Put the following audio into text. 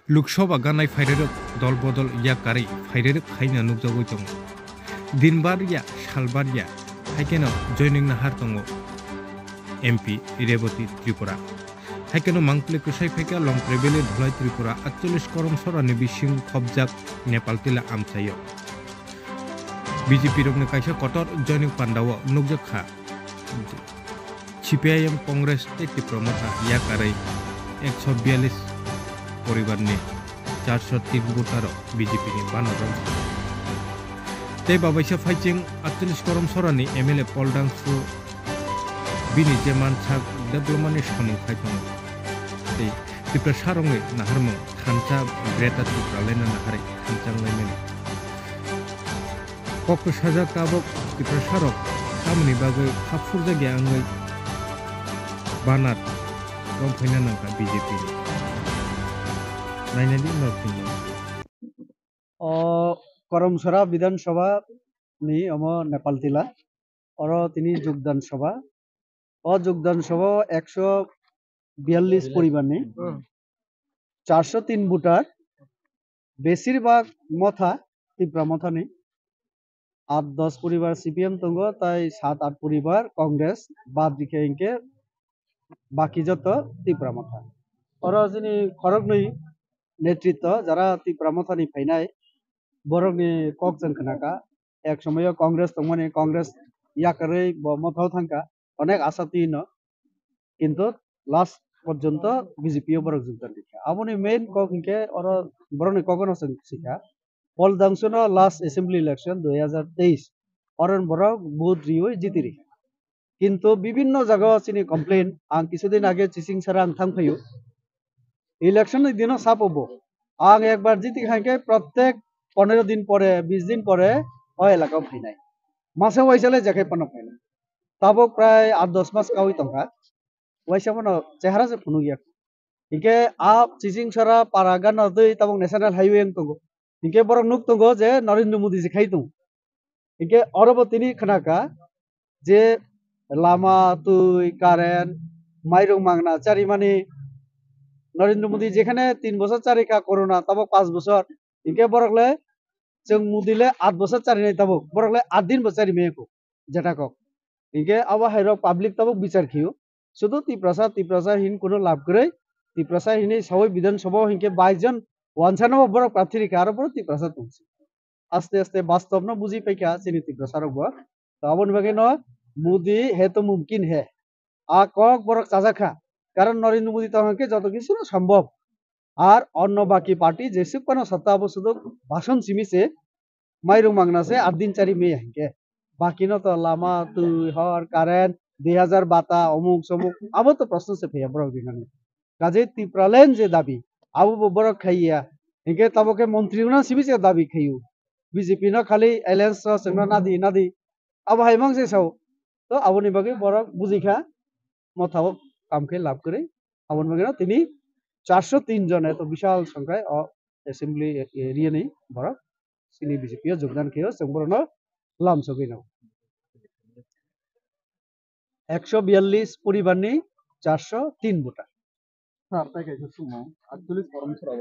लोकसभा गानाय फाइरेरक दल बदल याकारै फाइरेरक खायना नुकजागै दङ दिनबारिया सालबारिया हाइकेनो जयनिं नाहार दङ एमपी रेवती त्रिपुरा हाइकेनो मांकले कुसाई फाइका लंप्रेबेले धुलाई त्रिपुरा 48 करम सरानि बिसिं खबजाक नेपाल तिला आमचायो बीजेपी रंगने काइसा कटर जयनिं पांडाव नुकजाखा सीपीआईएम कांग्रेस त्रिपुरा याकारै 142 परिवारनि 403 भोटार बीजेपी नि बानर ते बाबाइसा फाइचिं 48 करम सरानि एमएलए पलडांसु बिनि जे मानसा डेभलपमेन्टनि सामु खायथं ते त्रिपुरा सारंगे नाहारमो खानचा ग्रेटा त्रिपुरा लेना नाहारे खानचांलायमेन कक साजा काबक त्रिपुरा सारक खामनि बागै खाफुर जायगा आङै बानात रंफैना नांका बीजेपी नि नायनायनि उनाव करमसरा विधानसभा नि नेपाल तिला और তিনি যোগদান সভা যোগদান সভা 142 পরিবারনি 403 ভোটার বেশিরভাগ মথা ত্রিপুরা মথানি 8-10 পরিবার সিপিএম তঙ্গ তাই 7-8 পরিবার কংগ্রেস বাদ দিকে ইনকে বাকি যত ত্রিপুরা মথা और যিনি খরগনি নেতৃত্ব যারা ত্রিপুরা মথানি ফাইনাय बरकनि ककजन खनाका एक समय कांग्रेस तंगमाने कांग्रेस याकारै मथाव थांका अनेक आशा तीन किंतु लास्ट पर्यंत बीजेपी बरक जोगदान दिखा आबनि मेन कक इनके और बरकनि ककन सिखा पल दांसुनो लास्ट असेंबली इलेक्शन 2023 और बरक बहुत रियो जितिरि किंतु विभिन्न जगह चिनि कमप्लेन आं किछुदिन आगे चिसिं सारा आं थांफायो इलेक्शन दिनो सापबो आं एक बार जिति खाके प्रत्येक 15 दिन परे 20 दिन परे एलाका फैनाय मासे वाइसाले जाके पना फैनाय ताबो प्राय 8-10 मास कावि तंका वाइसा मनो चेहरा से फुनु गया इनके आप चिसिं सरा पारागान दै ताबो नेशनल हाईवे तंगो इनके बरक नुक तंगो जे नरेंद्र मोदी जी खाइ दं इनके अरबो तिनि खनाका जे लामा तुई कारेन्ट माइरं मांगना चारिमानि नरेंद्र मोदी जेखाने 3 বছর चारिका कोरोना ताबो 5 বছর इनके बरकले जों मुदिले 8 বছর चारिनाय ताबो बरकले 8 दिन बचारि मेको जेटाको इनके आवा हाइरो पब्लिक ताबो विचार खियो शुद्ध तिप्रसा हिन कोनो लाभ करे तिप्रसा हिनि सबै विधानसभा हिनके 22 जन वानसानो बरक प्रार्थी के आरो बरक तिप्रसा तुंसी आस्ते आस्ते वास्तव न बुझी पैका चिनि तिप्रसा रब तो आबन बगे न मोदी है तो मुमकिन है आ कक बरक चाजाखा कारण नरेंद्र मोदी तहके যত কিছু সম্ভব আর অন্য বাকি পার্টি যেসব কোনো সত্তা অবশুদ্ধ ভাষণ সিমিছে মাইরং মাংনাছে 8 दिन 4 মে হ্যাঙ্কে বাকি ন তো লামা তুই হর কারেন্ট 2000 বাতা অমুক সমুক আবো তো প্রশ্ন সে ফেয়া বড় দিনানি কাজে ত্রিপুরালেন যে দাবি আবু বড় খাইয়া হ্যাঙ্কে তাবকে মন্ত্রীগুনা সিমিছে দাবি খাইও বিজেপি ন খালি এলায়েন্স সেংনা নাদি আবো হাইমাং যে সাও তো আবনি বাগে বড় বুঝিখা মথাও কামকে লাভ করে আবন বাগে তিনি 403 जन तो विशाल संख्या असेंबली एरिया नहीं बरक सिनी बीजेपी योगदान किया संबरनो लाम सगैनो 142 परिवारनि 403 भोटार सार ताई कैसे सुमो 48 करम सराव